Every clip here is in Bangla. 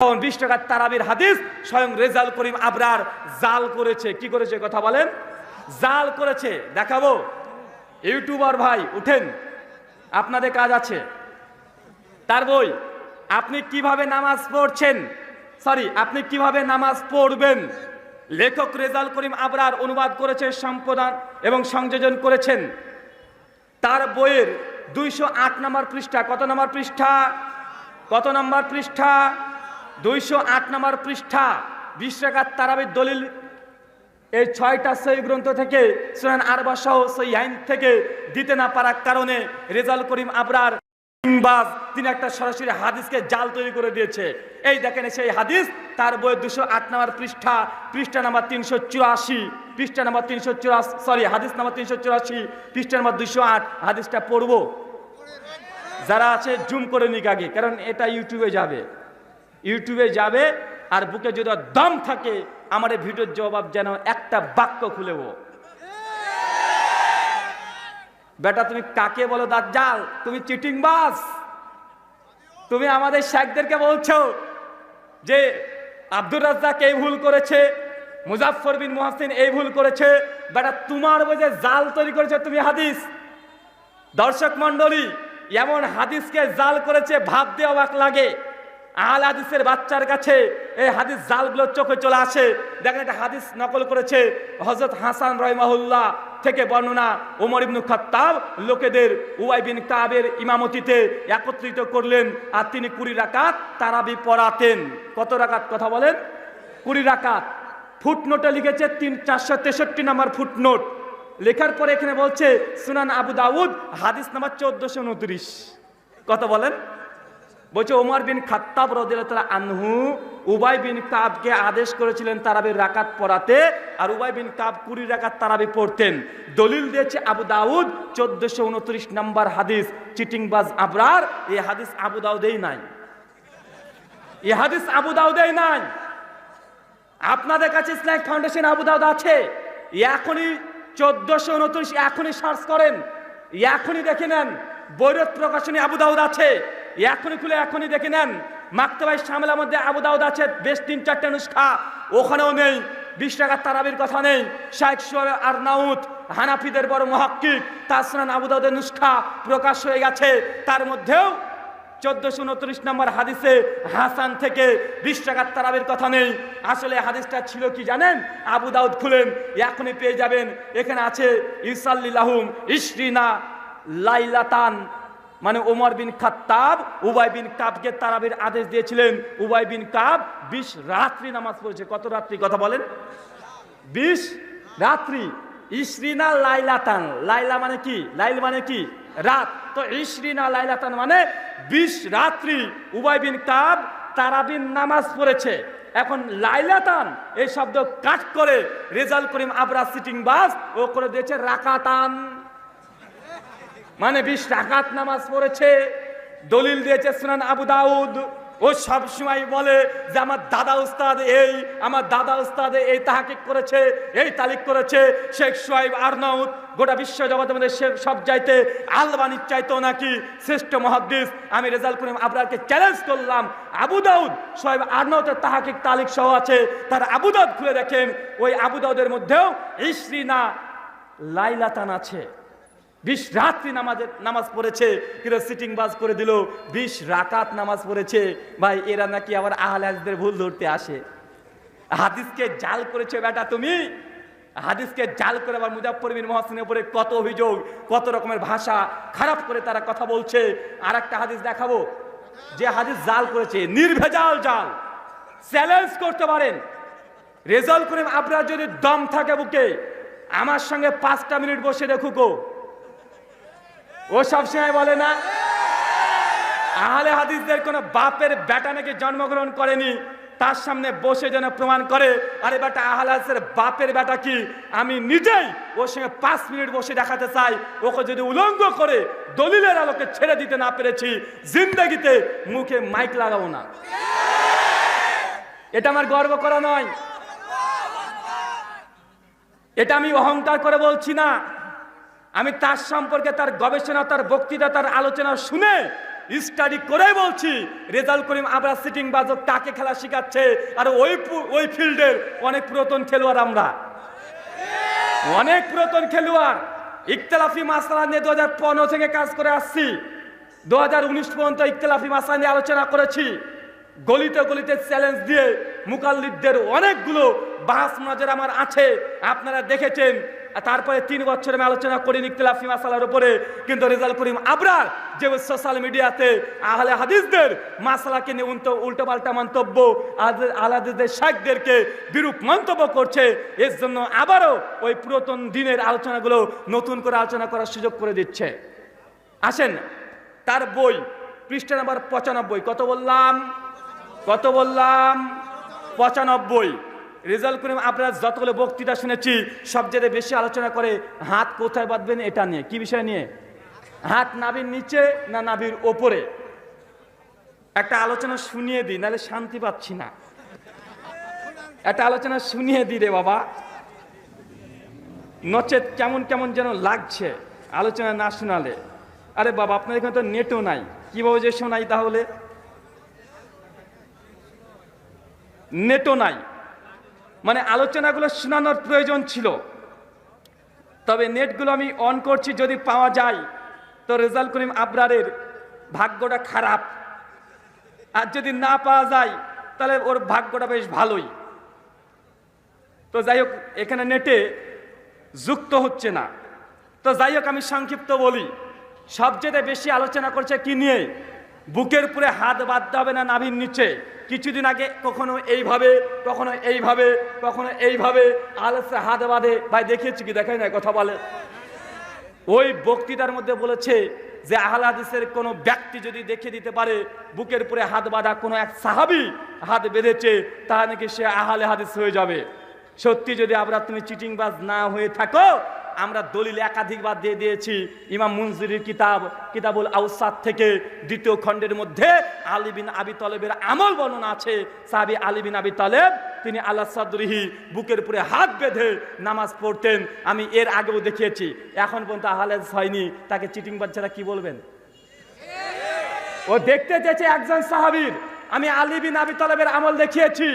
20 টাকার তারাবির হাদিস স্বয়ং রেজাউল করিম আবরার জাল করেছে। কি করেছে কথা বলেন? জাল করেছে। দেখাবো। ইউটিউবার ভাই উঠেন, আপনাদের কাজ আছে। তার বই আপনি কিভাবে নামাজ পড়ছেন, আপনি কিভাবে নামাজ পড়বেন, লেখক রেজাউল করিম আবরার অনুবাদ করেছে, সম্পাদন এবং সংযোজন করেছেন। তার বইয়ের 208 নম্বর পৃষ্ঠা। কত নম্বর পৃষ্ঠা? কত নম্বর পৃষ্ঠা? 208 নম্বর পৃষ্ঠা। 20 টাকার তারাবির দলিল এই 6টা সহিহ গ্রন্থ থেকে, সুনান আরবা সহ সহিহাইন থেকে দিতে না পারার কারণে রেজাউল করিম আবরার তিনি একটা সরাসরি হাদিসকে জাল তৈরি করে দিয়েছে। এই দেখেন সেই হাদিস, তার বইয়ের 208 নম্বর পৃষ্ঠা, পৃষ্ঠা নাম্বার 384, পৃষ্ঠা নাম্বার 384, হাদিস নাম্বার 384, পৃষ্ঠা নাম্বার 208। হাদিসটা পড়বো, যারা আছে জুম করে নিক আগে, কারণ এটা ইউটিউবে যাবে। আর বুকে যদি দম থাকে আমার এই ভিডিওর জবাব যেন একটা বাক্য খুলেব। বেটা তুমি কাকে বলো দাজ্জাল? তুমি চিটিংবাজ। তুমি আমাদের শেখদেরকে বলছো যে আব্দুর রাজ্জাক এই ভুল করেছে, মুজাফফর বিন মুহসিন এই ভুল করেছে। বেটা তোমার বই যে জাল তৈরি করেছে তুমি হাদিস। দর্শক মন্ডলী, এমন হাদিসকে জাল করেছে ভাবতে অবাক লাগে। আহলে হাদিসের বাচ্চার কাছে এই হাদিস জালগুলো চোখে চলে আসে। দেখেন একটা হাদিস নকল করেছে হযরত হাসান রাহিমাহুল্লাহ থেকে বর্ণনা। ওমর ইবনে খাত্তাব লোকেদের উবাই বিন কাবের ইমামতিতে একত্রিত করলেন, আর তিনি 20 রাকাত তারাবি পড়াতেন। কত রাকাত কথা বলেন? 20 রাকাত। ফুটনোটে লিখেছে 463 নম্বর ফুটনোট। লেখার পরে এখানে বলছে সুনান আবু দাউদ হাদিস নাম্বার 1429। কত বলেন? বলছে ওমর বিন খাত্তাব রাদিয়াল্লাহু তাআলা আনহু উবাই বিন কাবকে আদেশ করেছিলেন তারাবির রাকাত পড়াতে, আর উবাই বিন কাব 20 রাকাত তারাবি পড়তেন। দলিল দিয়েছে আবু দাউদ 1429 নম্বর হাদিস। চিটিংবাজ আবরার এই হাদিস আবু দাউদেই নাই। এই হাদিস আবু দাউদেই নাই। আপনাদের কাছে ইসলামিক ফাউন্ডেশন আবু দাউদ আছে? এখনই 1429 এখনই সার্চ করেন, এখনই দেখে নেন। বৈরত প্রকাশনী আবু দাউদ আছে, এখনই খুলে এখনই দেখে নেন। মাকতাবায়ে শামিলার মধ্যে আবু দাউদ আছে, বেশ 3-4টা নুসখা, ওখানেও নেই। 20 টাকার তারাবির কথা নেই। শাইখ শুআয়ব আরনাউত হানাফিদের বড় মুহাক্কিক, তার সুনান আবু দাউদের নুসখা প্রকাশ হয়ে গেছে। তার মধ্যেও 1429 নম্বর হাদিসে হাসান থেকে 20 টাকার তারাবির কথা নেই। আসলে হাদিসটা ছিল কি জানেন? আবু দাউদ খুলেন এখনই পেয়ে যাবেন। এখানে আছে ইসাল্লি লাহুম ইশরিনা লাইলাতান, মানে ওমর বিন খাত্তাব উবাই বিন কাবকে তারাবির আদেশ দিয়েছিলেন। উবাই বিন কাব 20 রাত্রি নামাজ পড়েছে। কত রাত্রি কথা বলেন? 20 রাত্রি। ইশরিনা লাইলাতান, লাইলা মানে কি? লাইল মানে কি? রাত। তো ইশরিনা লাইলাতান মানে 20 রাত্রি উবাই বিন কাব তারাবির নামাজ পড়েছে। এখন লাইলাতান এই শব্দ কাট করে রেজাউল করিম আবরার সিটিংবাজ ও করে দিয়েছে রাকাতান, মানে 20 রাকাত নামাজ পড়েছে। দলিল দিয়েছে সুনান আবু দাউদ। ও সব সময় বলে যে আমার দাদা উস্তাদ এই, আমার দাদা উস্তাদ এই তাহকিক করেছে, এই তালিক করেছে। শেখ শুআয়ব আরনাউত গোটা বিশ্ব জগতের মধ্যে সব চাইতে আলবানির চাইতেও নাকি শ্রেষ্ঠ মুহাদ্দিস। আমি রেজাউল করিম আবরারকে চ্যালেঞ্জ করলাম, আবু দাউদ শুআয়ব আরনাউতের তাহকিক তালিক সহ আছে, তার আবু দাউদ খুলে দেখেন। ওই আবু দাউদের মধ্যেও ইশরিনা লাইলাতান আছে। 20 রাত্রি নামাজ পড়েছে, কিন্তু সিটিং বাজ করে দিল 20 রাকাত নামাজ পড়েছে। ভাই এরা নাকি আবার আহলে হাদিসদের ভুল ধরতে আসে। হাদিসকে জাল করেছে বেটা তুমি। হাদিসকে জাল করে আবার মুজাফফর বিন মুহসিনের উপরে কত অভিযোগ, কত রকমের ভাষা খারাপ করে তারা কথা বলছে। আর একটা হাদিস দেখাবো যে হাদিস জাল করেছে, নির্ভেজাল জাল। চ্যালেঞ্জ করতে পারেন রেজাউল করিম আবরার যদি দম থাকে বুকে, আমার সঙ্গে 5টা মিনিট বসে দেখুকো। ও সবসময় বলে না আহলে হাদিসদের কোন বাপের বেটা নাকি জন্মগ্রহণ করেনি, তার সামনে বসে যেন প্রমাণ করে আরে বেটা আহলে হাদিসের বাপের বেটা কি। আমি নিজেই ওর সঙ্গে 5 মিনিট বসে দেখাতে চাই। ওকে যদি উলঙ্গ করে দলিলের আলোকে ছেড়ে দিতে না পেরেছি, জিন্দেগিতে মুখে মাইক লাগাবো না। এটা আমার গর্ব করা নয়, এটা আমি অহংকার করে বলছি না। আমি তার সম্পর্কে তার গবেষণা, তার বক্তৃতা, তার আলোচনা শুনে স্টাডি করেই বলছি রেজাউল করিম আবরার সিটিং বাজও কাকে খেলা শিখাচ্ছে, আর ওই ফিল্ডের অনেক পুরাতন খেলোয়াড়, আমরা অনেক পুরাতন খেলোয়াড়। ইখতিলাফি মাসলা নিয়ে 2015 থেকে কাজ করে আসছি, 2019 পর্যন্ত ইখতিলাফি মাসলা নিয়ে আলোচনা করেছি। গলিতে গলিতে চ্যালেঞ্জ দিয়ে মুকাল্লিদদের অনেকগুলো বাহাস নজর আমার আছে, আপনারা দেখেছেন। তারপরে 3 বছর আমি আলোচনা করি ইখতিলাফি মাসালার উপরে, কিন্তু রেজাউল করিম আবরার যে সোশ্যাল মিডিয়াতে আহলে হাদিসদের মাসালাকে নিয়ে উল্টোপাল্টা মন্তব্য, আহলে হাদিসদের শাইখদেরকে বিরূপ মন্তব্য করছে, এর জন্য আবারও ওই পুরাতন দিনের আলোচনাগুলো নতুন করে আলোচনা করার সুযোগ করে দিচ্ছে। আসেন তার বই পৃষ্ঠা নাম্বার 95, কত বললাম 95। রেজাউল করিম আবরার যতগুলো বক্তৃতা শুনেছি সবচেয়ে বেশি আলোচনা করে হাত কোথায় বাঁধবেন এটা নিয়ে। কি বিষয় নিয়ে? হাত নাভির নিচে না নাভির ওপরে। একটা আলোচনা শুনিয়ে দিই, নাহলে শান্তি পাচ্ছি না। একটা আলোচনা শুনিয়ে দিই রে বাবা, নচেত কেমন কেমন যেন লাগছে আলোচনা না শোনালে। আরে বাবা, আপনার এখানে তো নেটও নাই, কিভাবে যে শোনাই? তাহলে নেটও নাই, মানে আলোচনাগুলো শোনানোর প্রয়োজন ছিল। তবে নেটগুলো আমি অন করছি, যদি পাওয়া যায় তো রেজাউল করিম আবরারের ভাগ্যটা খারাপ, আর যদি না পাওয়া যায় তাহলে ওর ভাগ্যটা বেশ ভালোই। তো যাই হোক, এখানে নেটে যুক্ত হচ্ছে না। তো যাই হোক, আমি সংক্ষিপ্ত বলি। সবচেয়ে বেশি আলোচনা করছে কি নিয়ে? বুকের উপরে হাত বাঁধতে হবে না নাভির নিচে। কিছুদিন আগে কখনো এইভাবে, কখনো এইভাবে, কখনো এইভাবে আলোচনা হাত বাঁধে। ভাই দেখিয়েছি কি? দেখাই না, কথা বলে। ওই বক্তৃতার মধ্যে বলেছে যে আহলে হাদিসের কোনো ব্যক্তি যদি দেখে দিতে পারে বুকের উপরে হাত বাঁধা, কোনো এক সাহাবী হাত বেঁধেছে, তা নাকি সে আহলে হাদিস হয়ে যাবে। সত্যি যদি আবরার তুমি চিটিংবাজ না হয়ে থাকো, আমরা দলিল একাধিকবার দিয়ে দিয়েছি। ইমাম মুনজিরির কিতাবুল আউসাত থেকে 2য় খণ্ডের মধ্যে আলী বিন আবি তালেবের আমল বর্ণনা আছে। সাহাবী আলী বিন আবি তালেব তিনি আলা সাদরিহি বুকের উপরে হাত বেঁধে নামাজ পড়তেন। আমি এর আগেও দেখিয়েছি। এখন পর্যন্ত আহলে হাদিস হয়নি, তাকে চিটিংবাজ ছাড়া কি বলবেন? ও দেখতে চেয়েছে একজন সাহাবীর। আমি আলী বিন আবি তালেবের আমল দেখিয়েছি,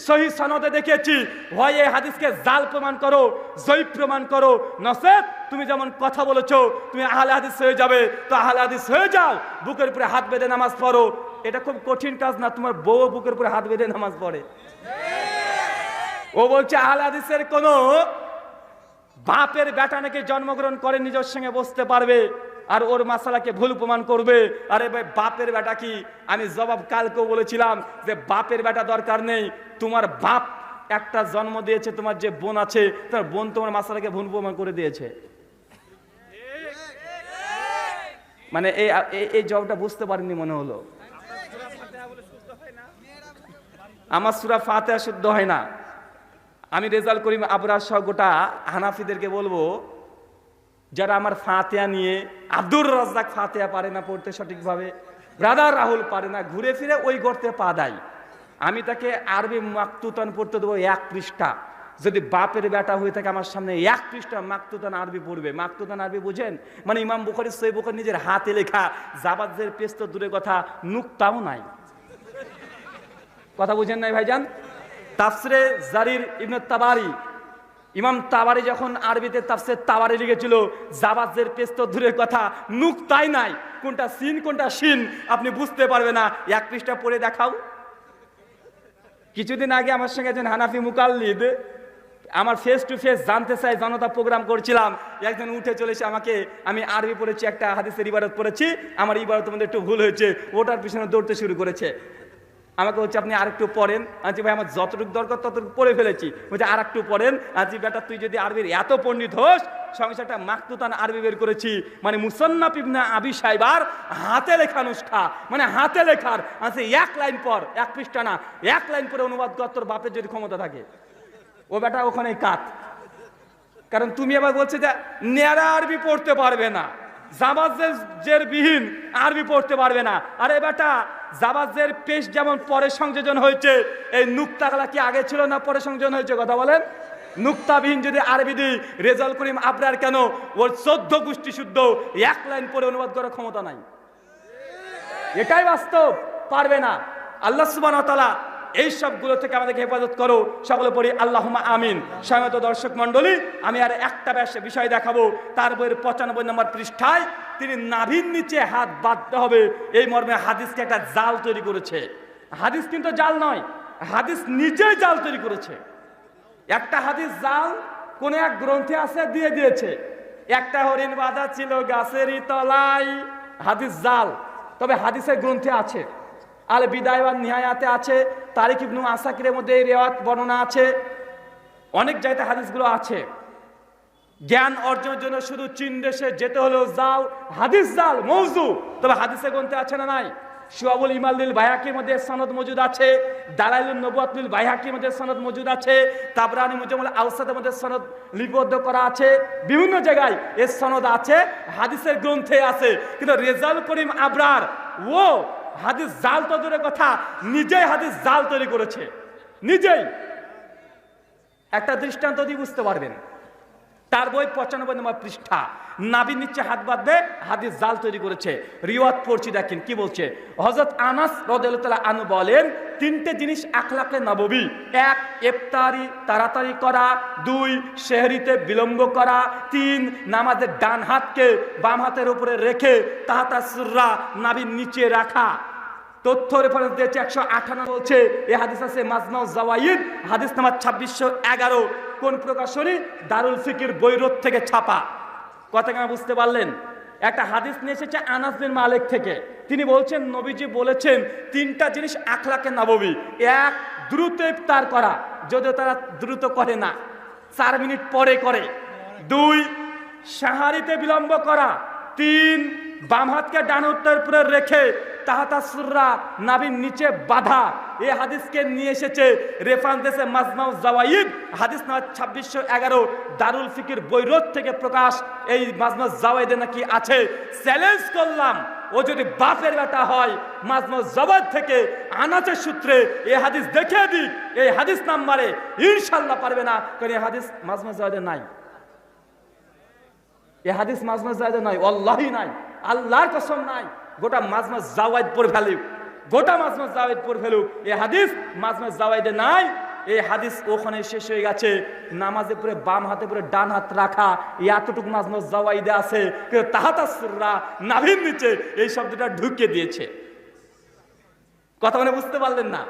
সহিহ সনদে দেখিয়েছি। হয় এই হাদিসকে জাল প্রমাণ করো, জয়ীফ প্রমাণ করো, নচেত তুমি যেমন কথা বলেছো তুমি আহলে হাদিস হয়ে যাবে, তো আহলে হাদিস হয়ে যাও, বুকের উপরে হাত বেঁধে নামাজ পড়ো। এটা খুব কঠিন কাজ না, তোমার বউ বুকের উপরে হাত বেঁধে নামাজ পড়ে। ও বলছে আহলে হাদিসের কোনো বাপের বেটা নাকি জন্মগ্রহণ করে নিজের সঙ্গে বসতে পারবে আর ওর মাসালাকে ভুল প্রমাণ করবে। আরে ভাই, বাপের বেটা কি? আমি জবাব কালকেও বলেছিলাম যে বাপের বেটা দরকার নেই। তোমার বাপ একটা জন্ম দিয়েছে, তোমার যে বোন আছে তোমার বোন তোমার মাসালাকে ভুল প্রমাণ করে দিয়েছে। মানে এই জবাবটা বুঝতে পারিনি মনে হলো। আমার সূরা ফাতিহা শুদ্ধ হয় না। আমি রেজাউল করিম আবরার সহ গোটা হানাফিদেরকে বলবো, যারা আমার ফাতিহা নিয়ে, আব্দুর রাজ্জাক ফাতিহা পারে না পড়তে সঠিকভাবে, ব্রাদার রাহুল পারে না, ঘুরে ফিরে ওই গর্তে পা দেয়, আমি তাকে আরবি মাকতুতান পড়তে দেবো 1 পৃষ্ঠা। যদি বাপের বেটা হয়ে থাকে আমার সামনে 1 পৃষ্ঠা মাকতুতান আরবি পড়বে। মাকতুতান আরবি বুঝেন? মানে ইমাম বুখারী সহিহ বুখারী নিজের হাতে লেখা, জাবাজের পেজ তো দূরে কথা, নুকতাও নাই। কথা বুঝেন নাই ভাইজান? তাফসিরে জারির ইবনে তাবারি, ইমাম তাবারি যখন আরবিতে তাফসির তাবারি লিখেছিল, জাবাজের পেজ তো দূরের কথা, নুকতাই নাই। কোনটা সিন কোনটা শিন আপনি বুঝতে পারবে না। 1 পৃষ্ঠা পড়ে দেখাও। কিছুদিন আগে আমার সঙ্গে একজন হানাফি মুকাল্লিদ আমার ফেস টু ফেস জানতে চাই জনতা প্রোগ্রাম করছিলাম, একজন উঠে চলেছে আমাকে, আমি আরবি পড়েছি, একটা হাদিসের ইবারত পড়েছি, আমার ইবারত মধ্যে একটু ভুল হয়েছে, ওটার পিছনে দৌড়তে শুরু করেছে। আমাকে হচ্ছে আপনি আরেকটু পড়েন। আছি ভাই আমার যতটুকু দরকার ততটুকু পড়ে ফেলেছি। বলছে আর একটু পড়েন। আছি বেটা তুই যদি আরবির এত পণ্ডিত হোস, সংসারটা মাকতুতান আরবি বের করেছি, মানে মুসান্নাফ ইবনে আবি শাইবার হাতে লেখা নুসখা, মানে হাতে লেখার আছে 1 লাইন পর, 1 পৃষ্ঠা না, 1 লাইন পরে অনুবাদ কর তোর বাপের যদি ক্ষমতা থাকে। ও বেটা ওখানে কাত, কারণ তুমি আবার বলছে যে নেড়া আরবি পড়তে পারবে না, জাবাজের বিহীন আরবি পড়তে পারবে না। আরে বেটা, জাবাজের পেশ যেমন পরে সংযোজন হয়েছে, এই নুক্তাগুলা কি আগে ছিল না পরে সংযোজন হয়েছে? কথা বলেন। নুক্তাবিহীন যদি আরবি দিই, রেজাউল করিম আবরার কেন ওর 14 গোষ্ঠী শুদ্ধ 1 লাইন পরে অনুবাদ করার ক্ষমতা নাই? এটাই বাস্তব, পারবে না। আল্লাহ সুবহানাহু ওয়া তাআলা এই সবগুলো থেকে আমাদেরকে হেফাজত করো, সকলে পড়ি আল্লাহুম্মা আমিন। সম্মানিত দর্শক মণ্ডলী, আমি আর একটা বিষয় দেখাবো। তার বইয়ের 95 নম্বর পৃষ্ঠায় তিনি নাভির নিচে হাত বাঁধতে হবে এই মর্মে হাদিসকে একটা জাল তৈরি করেছে। হাদিস কিন্তু জাল নয়, হাদিস নিজেই জাল তৈরি করেছে। একটা হাদিস জাল কোন এক গ্রন্থে আছে, দিয়ে দিয়েছে। একটা হরিণ বাঁধা ছিল গাছেরই তলায়, হাদিস জাল। তবে হাদিসের গ্রন্থে আছে, আল বিদায় ওয়ান নিহায়াতে আছে, তারিখ ইবনু আসাকিরের মধ্যে এই রিওয়ায়াত বর্ণনা আছে, অনেক জায়গাতে হাদিসগুলো আছে। জ্ঞান অর্জনের জন্য শুধু চীন দেশে যেতে হলো জাল, হাদিস জাল, মওযু। তবে হাদিসের গ্রন্থে আছে না নাই? শুআবুল ঈমান লিল বাইহাকির মধ্যে সনদ মওজুদ আছে, দালাইলুন নবুওয়াত লিল বাইহাকির মধ্যে সনদ মওজুদ আছে, তাবরানী মুজাম্মাল আওসাতের মধ্যে সনদ লিপিবদ্ধ করা আছে, বিভিন্ন জায়গায় এর সনদ আছে, হাদিসের গ্রন্থে আছে। কিন্তু রেজাউল করিম আবরার ও হাদিস জাল তৈরির কথা, নিজেই হাদিস জাল তৈরি করেছে, নিজেই। একটা দৃষ্টান্ত দিয়ে বুঝতে পারবেন। তার বই 95 নম্বর পৃষ্ঠা, নাভির নিচে হাত বাঁধবে, হাদিস জাল তৈরি করেছে। রিওয়ায়াত পড়ছি, দেখেন কি বলছে। হযরত আনাস রাদিয়াল্লাহু তাআলা আনহু বলেন, তিনটে জিনিস আখলাকে নববী। এক, ইফতারি তাড়াতাড়ি করা। দুই, সেহরিতে বিলম্ব করা। তিন, নামাজের ডান হাতকে বাম হাতের উপরে রেখে তাহাতা সুররা নাভির নিচে রাখা। তথ্য রেফারেন্স দিয়েছে 158 বলছে। এই হাদিস আছে মাজমাউ জাওয়াইদ, হাদিস নাম্বার 2611। কোন প্রকাশনী? দারুল ফিকির বৈরত থেকে ছাপা। কথা কেন বুঝতে পারলেন? একটা হাদিস নিয়ে এসেছে আনাস বিন মালিক থেকে। তিনি বলছেন, নবীজি বলেছেন তিনটা জিনিস আখলাকে নববী। এক, দ্রুত ইফতার করা, যদিও তারা দ্রুত করে না, 4 মিনিট পরে করে। দুই, সাহারিতে বিলম্ব করা। তিন, বাম হাতকে ডান হাতের উপরে রেখে তাহাতা সুররা নাভির নিচে বাঁধা। এই হাদিসকে নিয়ে এসেছে রেফারেন্স দিয়েছে মাজমাউ জাওয়াইদ, হাদিস নাম্বার 2611, দারুল ফিকির বৈরত থেকে প্রকাশ। এই মাজমাউ জাওয়াইদে নাকি আছে। চ্যালেঞ্জ করলাম, ও যদি বাপের বেটা হয়, মাজমাউ জাওয়াইদ থেকে আনাসের সূত্রে এই হাদিস দেখিয়ে দিক, এই হাদিস নাম্বারে ইনশাআল্লাহ পারবে না, কারণ এই হাদিস মাজমাউ জাওয়াইদে নাই। এই হাদিস মাজমাউ জাওয়াইদে নাই, ওয়াল্লাহি নাই, আল্লাহর কসম নাই। গোটা মাজমাউ জাওয়াইদ পড়ে ফেলুক, গোটা মাজমাউ জাওয়াইদ পড়ে ফেলুক, এই হাদিস মাজমাউ জাওয়াইদে নাই। এই হাদিস ওখানে শেষ হয়ে গেছে। নামাজে পড়ে বাম হাতে পড়ে ডান হাত রাখা, এতটুকু মাজমাউ জাওয়াইদে আছে। কিন্তু তাহাতা সুররা নাভির নিচে এই শব্দটা ঢুকিয়ে দিয়েছে। কথা মানে বুঝতে পারলেন না?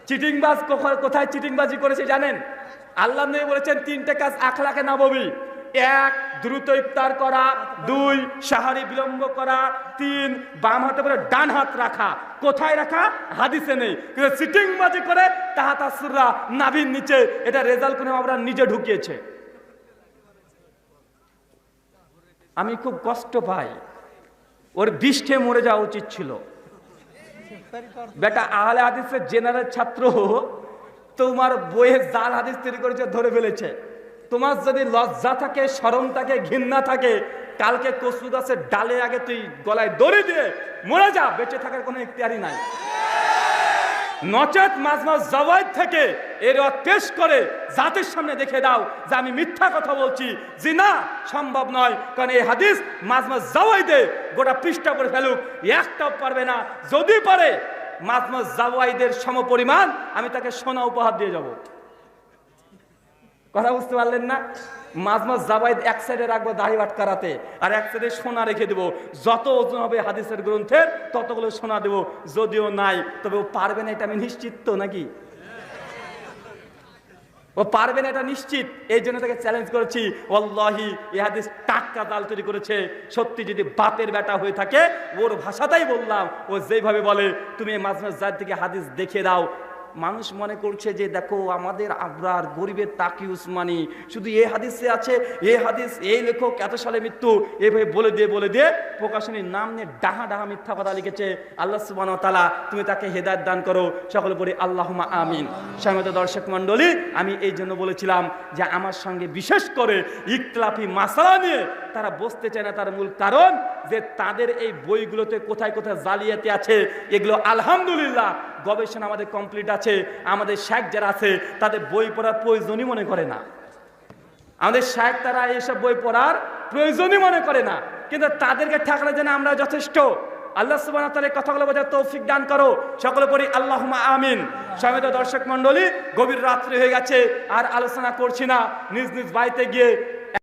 চিটিংবাজ কোথায় চিটিংবাজি করেছে জানেন? আল্লাহ নবী বলেছেন তিনটে কাজ আখলাকে নববী। এক, দ্রুত ইফতার করা। দুই, সাহারি বিলম্ব করা। তিন, বাম হাতে পরে ডান হাত রাখা। কোথায় রাখা? হাদিসে নেই, কিন্তু চিটিংবাজি করে তাহাতা সুররা নাভির নিচে, এটা রেজাল্ট করে আমরা নিজে ঢুকিয়েছে। আমি খুব কষ্ট পাই, ওর বিষ্ঠে মরে যাওয়া উচিত ছিল। বেটা আহলে হাদিসের জেনারেল ছাত্র, তোমার বইয়ে জাল হাদিস তৈরি করেছে, ধরে ফেলেছে। তোমার যদি লজ্জা থাকে, শরম থাকে, ঘৃণা থাকে, কালকে কচু গাছের ডালে আগে তুই গলায় দড়ি দিয়ে মরে যা, বেঁচে থাকার কোনো ইখতিয়ারই নাই। নচেত মাজমাউ জাওয়াইদ থেকে এর পেশ করে জাতির সামনে দেখে দাও যে আমি মিথ্যা কথা বলছি, জি না, সম্ভব নয়। কারণ এই হাদিস মাজমাউ জাওয়াইদে গোটা পৃষ্ঠা করে ফেলুক, একটাও পারবে না। যদি পারে মাজমাউ জাওয়াইদের সমপরিমাণ আমি তাকে সোনা উপহার দিয়ে যাব। কথা বুঝতে পারলেন না? মাজমাউ জাওয়াইদ এক সাইডে রাখবো দাড়ি আটকারাতে, আর এক সাইডে সোনা রেখে দেবো। যত ওজন হবে হাদিসের গ্রন্থের ততগুলো সোনা দেবো। যদিও নাই, তবে ও পারবে না, এটা আমি নিশ্চিত। তো নাকি ও পারবে না এটা নিশ্চিত? এই জন্য তাকে চ্যালেঞ্জ করেছি। ওয়াল্লাহি এই হাদিস টাটকা জাল তৈরি করেছে। সত্যি যদি বাপের বেটা হয়ে থাকে, ওর ভাষাটাই বললাম, ও যেভাবে বলে তুমি মাজমাউ জাওয়াইদ থেকে হাদিস দেখে দাও। মানুষ মনে করছে যে দেখো আমাদের আবরার গরিবের তাকি উসমানী, শুধু এই হাদিসে আছে, এই হাদিস এই লেখক এত সালে মৃত্যু, এভাবে বলে দিয়ে প্রকাশনীর নাম নিয়ে ডাহা মিথ্যা কথা লিখেছে। আল্লাহ সুবহানাহু ওয়া তাআলা তুমি তাকে হেদায়েত দান করো, সকলে বলি আল্লাহুম্মা আমিন। সম্মানিত দর্শক মণ্ডলী, আমি এই জন্য বলেছিলাম যে আমার সঙ্গে বিশেষ করে ইখতিলাফি মাসালা নিয়ে তারা বসতে চায় না। তার মূল কারণ যে তাদের এই বইগুলোতে কোথায় কোথায় জালিয়াতি আছে। এগুলো আলহামদুলিল্লাহ গবেষণা আমাদের কমপ্লিট আছে। আমাদের শেখ যারা আছে তাদের বই পড়ার প্রয়োজনই মনে করে না। আমাদের শেখ তারা এইসব বই পড়ার প্রয়োজনই মনে করে না, কিন্তু তাদেরকে ঠেকানোর জন্য আমরা যথেষ্ট। আল্লাহ সুবহানাহু ওয়া তাআলা এই কথাগুলো বোঝার তৌফিক দান করো। সকলে পড়ি আল্লাহুম্মা আমিন। সম্মানিত দর্শক মণ্ডলী, গভীর রাত্রি হয়ে গেছে, আর আলোচনা করছি না, নিজ নিজ বাড়িতে গিয়ে